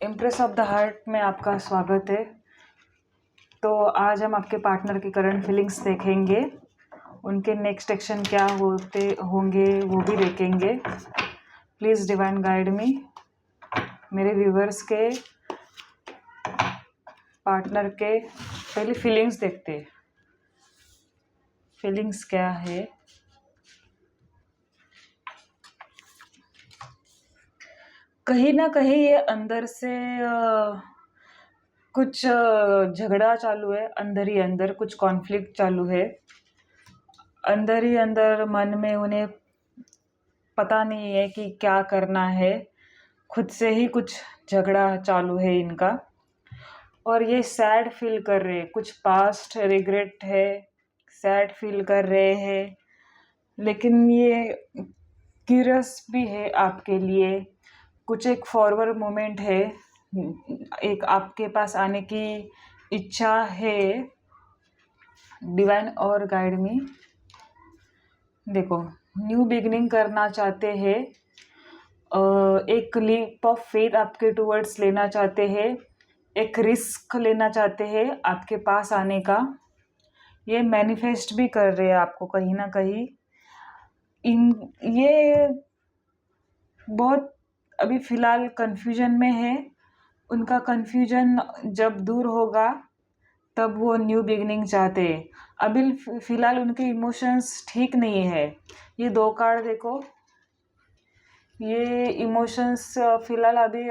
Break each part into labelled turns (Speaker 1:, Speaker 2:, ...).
Speaker 1: Impress of the heart में आपका स्वागत है। तो आज हम आपके पार्टनर की करंट फीलिंग्स देखेंगे, उनके नेक्स्ट एक्शन क्या होते होंगे वो भी देखेंगे। Please divine guide me. मेरे व्यूवर्स के पार्टनर के पहले फीलिंग्स देखते हैं, फीलिंग्स क्या है। कहीं ना कहीं ये अंदर से कुछ झगड़ा चालू है, अंदर ही अंदर कुछ कॉन्फ्लिक्ट चालू है। अंदर ही अंदर मन में उन्हें पता नहीं है कि क्या करना है, खुद से ही कुछ झगड़ा चालू है इनका। और ये सैड फील कर रहे हैं, कुछ पास्ट रिग्रेट है, सैड फील कर रहे हैं। लेकिन ये क्यूरियस भी है आपके लिए, कुछ एक फॉरवर्ड मोमेंट है, एक आपके पास आने की इच्छा है। डिवाइन और गाइड मी। देखो, न्यू बिगिनिंग करना चाहते हैं, एक लीप ऑफ फेथ आपके टूवर्ड्स लेना चाहते हैं, एक रिस्क लेना चाहते हैं आपके पास आने का। ये मैनिफेस्ट भी कर रहे हैं आपको कहीं ना कहीं। ये बहुत अभी फ़िलहाल कन्फ्यूजन में है। उनका कन्फ्यूजन जब दूर होगा तब वो न्यू बिगिनिंग चाहते हैं। अभी फ़िलहाल उनके इमोशंस ठीक नहीं है। ये 2 कार्ड देखो, ये इमोशंस फ़िलहाल अभी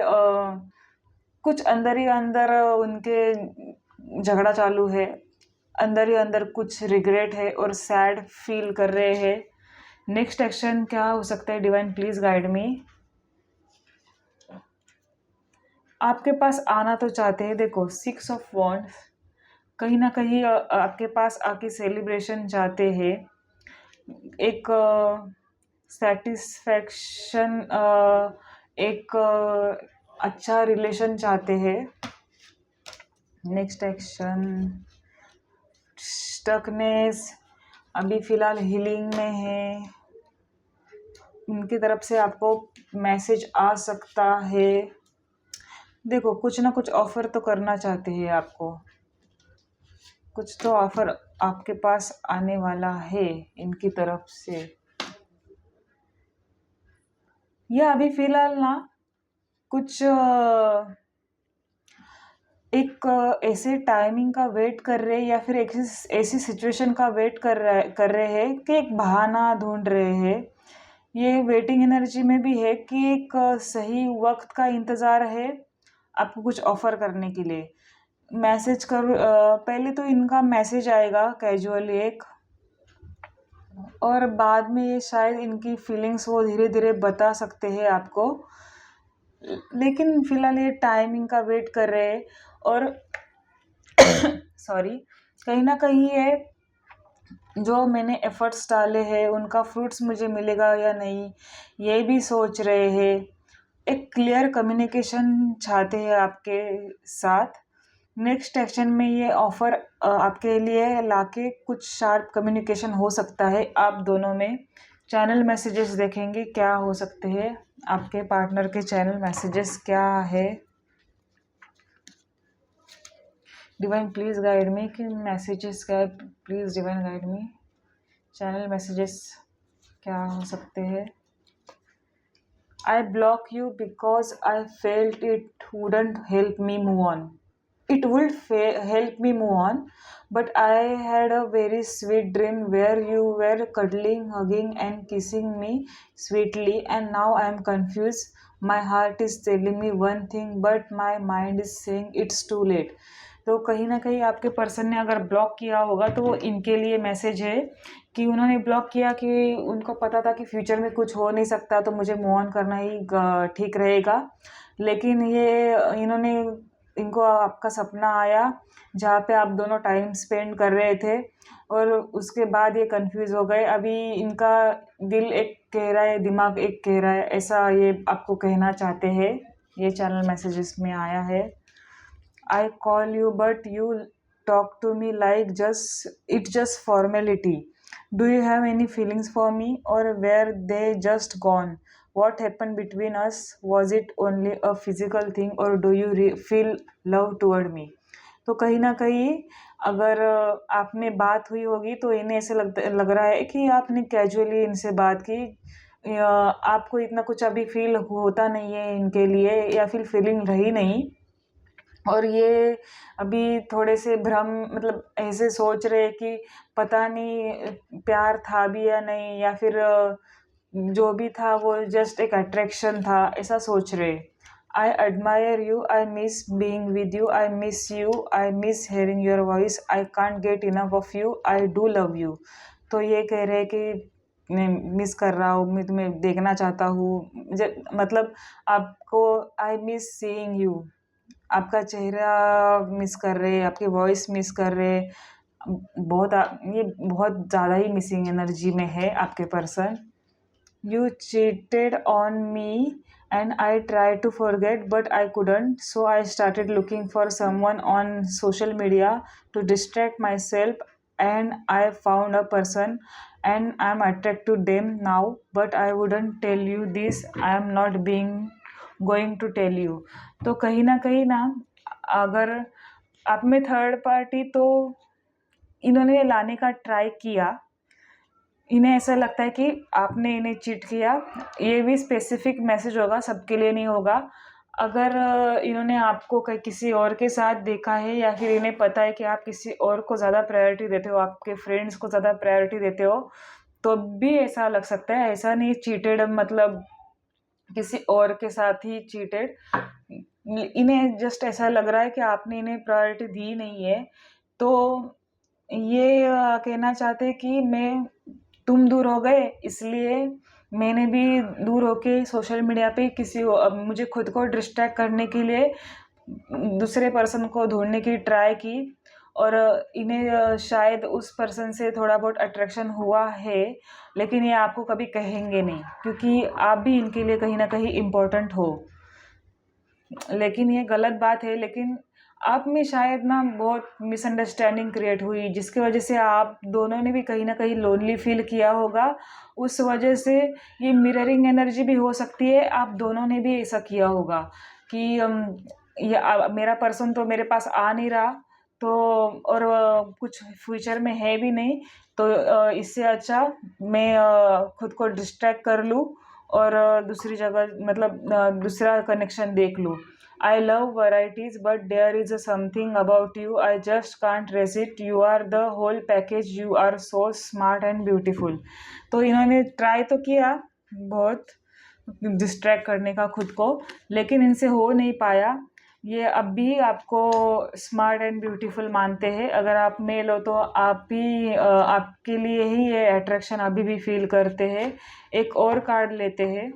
Speaker 1: कुछ अंदर ही अंदर उनके झगड़ा चालू है, अंदर ही अंदर कुछ रिग्रेट है और सैड फील कर रहे हैं। नेक्स्ट एक्शन क्या हो सकता है? Divine please guide me. आपके पास आना तो चाहते हैं, देखो 6 ऑफ वॉन्ड्स, कहीं ना कहीं आपके पास आके सेलिब्रेशन चाहते हैं, एक सेटिस्फैक्शन, एक अच्छा रिलेशन चाहते हैं। नेक्स्ट एक्शन स्टकनेस, अभी फ़िलहाल हीलिंग में है। उनकी तरफ से आपको मैसेज आ सकता है। देखो, कुछ ना कुछ ऑफ़र तो करना चाहते हैं आपको, कुछ तो ऑफ़र आपके पास आने वाला है इनकी तरफ से। यह अभी फ़िलहाल ना कुछ एक ऐसे टाइमिंग का वेट कर रहे हैं, या फिर एक ऐसी सिचुएशन का वेट कर रहे हैं कि एक बहाना ढूंढ रहे हैं। ये वेटिंग एनर्जी में भी है कि एक सही वक्त का इंतज़ार है आपको कुछ ऑफ़र करने के लिए। मैसेज कर पहले तो इनका मैसेज आएगा कैजुअली एक, और बाद में ये शायद इनकी फीलिंग्स वो धीरे धीरे बता सकते हैं आपको। लेकिन फ़िलहाल ये टाइमिंग का वेट कर रहे हैं। और सॉरी, कहीं ना कहीं ये जो मैंने एफर्ट्स डाले हैं उनका फ्रूट्स मुझे मिलेगा या नहीं, ये भी सोच रहे हैं। एक क्लियर कम्युनिकेशन चाहते हैं आपके साथ। नेक्स्ट एक्शन में ये ऑफ़र आपके लिए लाके कुछ शार्प कम्युनिकेशन हो सकता है आप दोनों में। चैनल मैसेजेस देखेंगे क्या हो सकते हैं, आपके पार्टनर के चैनल मैसेजेस क्या है। डिवाइन प्लीज़ गाइड मी कि मैसेजेस क्या है। Please divine guide me, channel messages क्या हो सकते हैं। I block you because I felt it wouldn't help me move on. It would help me move on, but I had a very sweet dream where you were cuddling, hugging, and kissing me sweetly, and now I am confused. My heart is telling me one thing, but my mind is saying it's too late. तो कहीं ना कहीं आपके person ने अगर block किया होगा तो वो इनके लिए मैसेज है कि उन्होंने ब्लॉक किया कि उनको पता था कि फ्यूचर में कुछ हो नहीं सकता, तो मुझे मूव ऑन करना ही ठीक रहेगा। लेकिन ये इनको आपका सपना आया जहाँ पे आप दोनों टाइम स्पेंड कर रहे थे, और उसके बाद ये कंफ्यूज हो गए। अभी इनका दिल एक कह रहा है, दिमाग एक कह रहा है, ऐसा ये आपको कहना चाहते हैं। ये चैनल मैसेजेस में आया है। I call you but you talk to me like it's just formality. Do you have any feelings for me, or were they just gone? What happened between us? Was it only a physical thing or do you feel love toward me? तो कहीं ना कहीं अगर आप में बात हुई होगी तो इन्हें ऐसे लग रहा है कि आपने कैजुअली इनसे बात की, आपको इतना कुछ अभी फील होता नहीं है इनके लिए या फिर फीलिंग रही नहीं, और ये अभी थोड़े से भ्रम मतलब ऐसे सोच रहे कि पता नहीं प्यार था भी या नहीं, या फिर जो भी था वो जस्ट एक अट्रैक्शन था, ऐसा सोच रहे। I admire you, I miss being with you, I miss you, I miss hearing your voice, I can't get enough of you, I do love you. तो ये कह रहे कि मैं मिस कर रहा हूँ, मैं तुम्हें देखना चाहता हूँ, मतलब आपको आई मिस सीइंग यू, आपका चेहरा मिस कर रहे, आपकी वॉइस मिस कर रहे। ये बहुत ज़्यादा ही मिसिंग एनर्जी में है आपके person. You cheated on me and I try to forget but I couldn't, so I started looking for someone on social media to distract my self and I found a person and I'm attracted to them now, but I wouldn't tell you this, I am not being going to tell you। तो कहीं ना अगर आप में third party, तो इन्होंने लाने का ट्राई किया, इन्हें ऐसा लगता है कि आपने इन्हें चीट किया। ये भी स्पेसिफिक मैसेज होगा, सबके लिए नहीं होगा। अगर इन्होंने आपको किसी और के साथ देखा है या फिर इन्हें पता है कि आप किसी और को ज़्यादा प्रायोरिटी देते हो, आपके फ्रेंड्स को ज़्यादा प्रायोरिटी देते हो, तो भी ऐसा लग सकता है। ऐसा नहीं चीटेड मतलब किसी और के साथ ही चीटेड, इन्हें जस्ट ऐसा लग रहा है कि आपने इन्हें प्रायोरिटी दी नहीं है। तो ये कहना चाहते कि तुम दूर हो गए, इसलिए मैंने भी दूर होके सोशल मीडिया पे मुझे खुद को डिस्ट्रैक्ट करने के लिए दूसरे पर्सन को ढूंढने की ट्राई की, और इन्हें शायद उस पर्सन से थोड़ा बहुत अट्रैक्शन हुआ है, लेकिन ये आपको कभी कहेंगे नहीं क्योंकि आप भी इनके लिए कहीं ना कहीं इम्पोर्टेंट हो। लेकिन ये गलत बात है, लेकिन आप में शायद ना बहुत मिसअंडरस्टैंडिंग क्रिएट हुई, जिसकी वजह से आप दोनों ने भी कहीं ना कहीं लोनली फील किया होगा। उस वजह से ये मिररिंग एनर्जी भी हो सकती है, आप दोनों ने भी ऐसा किया होगा कि मेरा पर्सन तो मेरे पास आ नहीं रहा, तो और कुछ फ्यूचर में है भी नहीं, तो इससे अच्छा मैं खुद को डिस्ट्रैक्ट कर लूँ और दूसरी जगह मतलब दूसरा कनेक्शन देख लूँ। I love varieties, but there is something about you I just can't resist. You are the whole package. You are so smart and beautiful। तो इन्होंने ट्राई तो किया बहुत डिस्ट्रैक्ट करने का खुद को, लेकिन इनसे हो नहीं पाया। ये अब भी आपको स्मार्ट एंड ब्यूटीफुल मानते हैं। अगर आप मेल हो तो आपके लिए ही ये अट्रैक्शन अभी भी फील करते हैं। एक और कार्ड लेते हैं।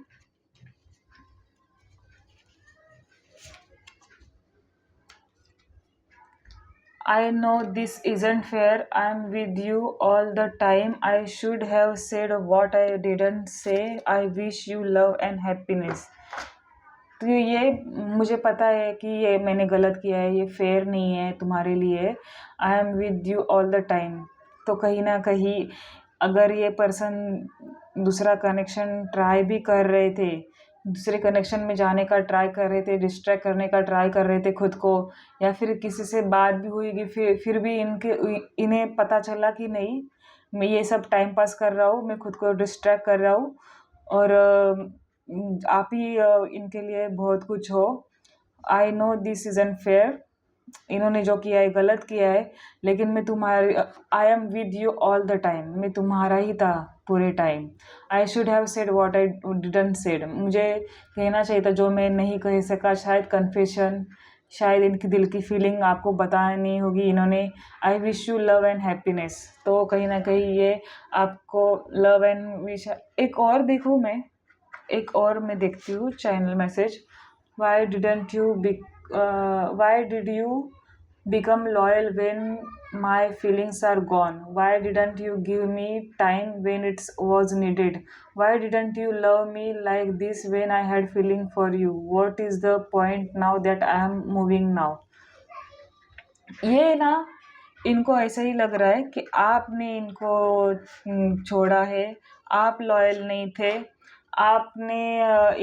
Speaker 1: I know this isn't fair. I'm with you all the time. I should have said what I didn't say. I wish you love and happiness। तो ये मुझे पता है कि ये मैंने गलत किया है, ये फेयर नहीं है तुम्हारे लिए। I am with you all the time. तो कहीं ना कहीं अगर ये पर्सन दूसरा कनेक्शन ट्राई भी कर रहे थे, दूसरे कनेक्शन में जाने का ट्राई कर रहे थे, डिस्ट्रैक्ट करने का ट्राई कर रहे थे खुद को, या फिर किसी से बात भी हुई कि फिर भी इन्हें पता चला कि नहीं, मैं ये सब टाइम पास कर रहा हूँ, मैं खुद को डिस्ट्रैक्ट कर रहा हूँ, और आप ही इनके लिए बहुत कुछ हो। I know this isn't fair. इन्होंने जो किया है गलत किया है, लेकिन मैं तुम्हारी I am with you all the time. मैं तुम्हारा ही था पूरे time. I should have said what I didn't said. मुझे कहना चाहिए था जो मैं नहीं कह सका। शायद कन्फेशन, शायद इनकी दिल की फीलिंग आपको बतानी होगी इन्होंने। I wish you love and happiness. तो कहीं ना कहीं ये आपको लव एंड विश। एक और देखूँ मैं, एक और मैं देखती हूँ channel message. Why did you become loyal when my feelings are gone? Why didn't you give me time when it was needed? Why didn't you love me like this when I had feeling for you? What is the point now that I am moving now? ये ना इनको ऐसा ही लग रहा है कि आपने इनको छोड़ा है, आप लॉयल नहीं थे, आपने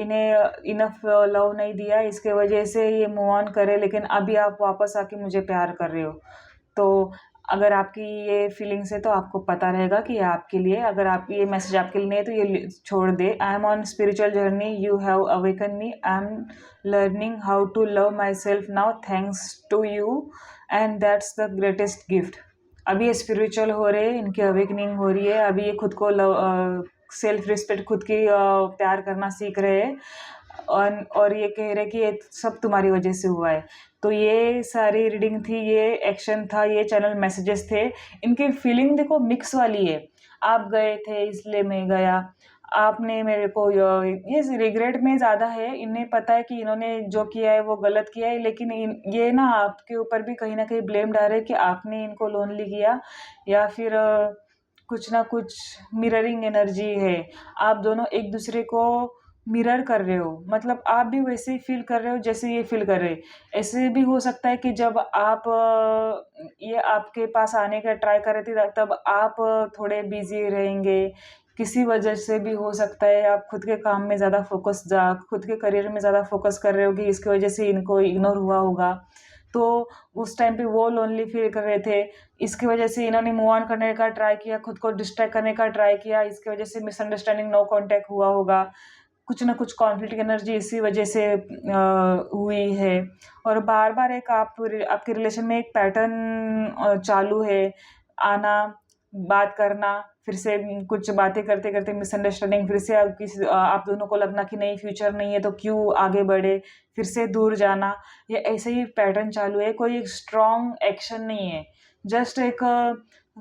Speaker 1: इन्हें इनफ लव नहीं दिया, इसके वजह से ये मूव ऑन करे, लेकिन अभी आप वापस आके मुझे प्यार कर रहे हो। तो अगर आपकी ये फीलिंग्स है तो आपको पता रहेगा कि ये आपके लिए, अगर आप ये मैसेज आपके लिए नहीं है तो ये छोड़ दे। I am on spiritual journey, you have awaken me, I am learning how to love myself now thanks to you, and that's the greatest gift. अभी ये स्पिरिचुअल हो रहे हैं, इनकी अवेकनिंग हो रही है, अभी ये खुद को सेल्फ रिस्पेक्ट, खुद की प्यार करना सीख रहे हैं, और ये कह रहे कि ये सब तुम्हारी वजह से हुआ है। तो ये सारी रीडिंग थी, ये एक्शन था, ये चैनल मैसेजेस थे। इनकी फीलिंग देखो मिक्स वाली है। आप गए थे इसलिए मैं गया, आपने मेरे को ये रिग्रेट में ज़्यादा है। इन्हें पता है कि इन्होंने जो किया है वो गलत किया है, लेकिन ये ना आपके ऊपर भी कहीं ना कहीं ब्लेम डाल रहे हैं कि आपने इनको लोनली किया, या फिर कुछ ना कुछ मिररिंग एनर्जी है। आप दोनों एक दूसरे को मिरर कर रहे हो, मतलब आप भी वैसे ही फील कर रहे हो जैसे ये फील कर रहे हैं। ऐसे भी हो सकता है कि जब आप ये आपके पास आने का ट्राई कर रहे थे तब आप थोड़े बिजी रहेंगे, किसी वजह से भी हो सकता है। आप खुद के काम में ज़्यादा फोकस, खुद के करियर में ज़्यादा फोकस कर रहे हो कि इसकी वजह से इनको इग्नोर हुआ होगा। तो उस टाइम पे वो लोनली फील कर रहे थे, इसकी वजह से इन्होंने मूव ऑन करने का ट्राई किया, खुद को डिस्ट्रैक्ट करने का ट्राई किया, इसकी वजह से मिसअंडरस्टैंडिंग, नो कांटेक्ट हुआ होगा। कुछ ना कुछ कॉन्फ्लिक्ट एनर्जी इसी वजह से हुई है। और बार बार एक आपके रिलेशन में एक पैटर्न चालू है, आना, बात करना, फिर से कुछ बातें करते करते मिसअंडरस्टैंडिंग, फिर से आप दोनों को लगना कि नहीं फ्यूचर नहीं है तो क्यों आगे बढ़े, फिर से दूर जाना। ये ऐसे ही पैटर्न चालू है, कोई स्ट्रॉन्ग एक्शन नहीं है। जस्ट एक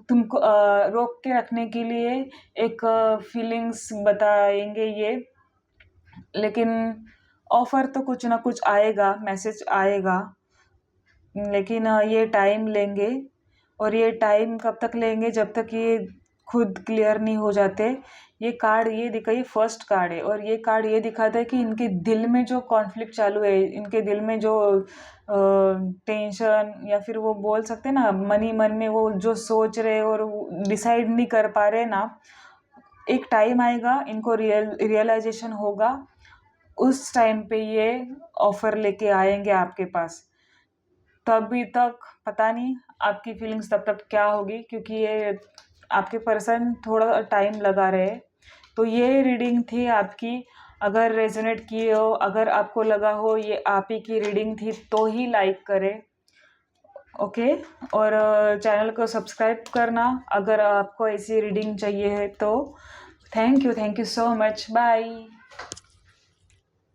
Speaker 1: तुमको रोक के रखने के लिए एक फीलिंग्स बताएंगे ये, लेकिन ऑफ़र तो कुछ ना कुछ आएगा, मैसेज आएगा, लेकिन ये टाइम लेंगे। और ये टाइम कब तक लेंगे, जब तक ये खुद क्लियर नहीं हो जाते। ये कार्ड ये दिखाइए, फर्स्ट कार्ड है, और ये कार्ड ये दिखाता है कि इनके दिल में जो कॉन्फ्लिक्ट चालू है, इनके दिल में जो टेंशन, या फिर वो बोल सकते हैं ना मन में वो जो सोच रहे और डिसाइड नहीं कर पा रहे ना, एक टाइम आएगा इनको रियलाइजेशन होगा। उस टाइम पे ये ऑफ़र लेके आएंगे आपके पास। तभी तक पता नहीं आपकी फीलिंग्स तब तक क्या होगी, क्योंकि ये आपके पर्सन थोड़ा टाइम लगा रहे हैं। तो ये रीडिंग थी आपकी। अगर रेजोनेट किए हो, अगर आपको लगा हो ये आप ही की रीडिंग थी, तो ही लाइक करें, ओके। और चैनल को सब्सक्राइब करना अगर आपको ऐसी रीडिंग चाहिए है तो। Thank you so much, bye.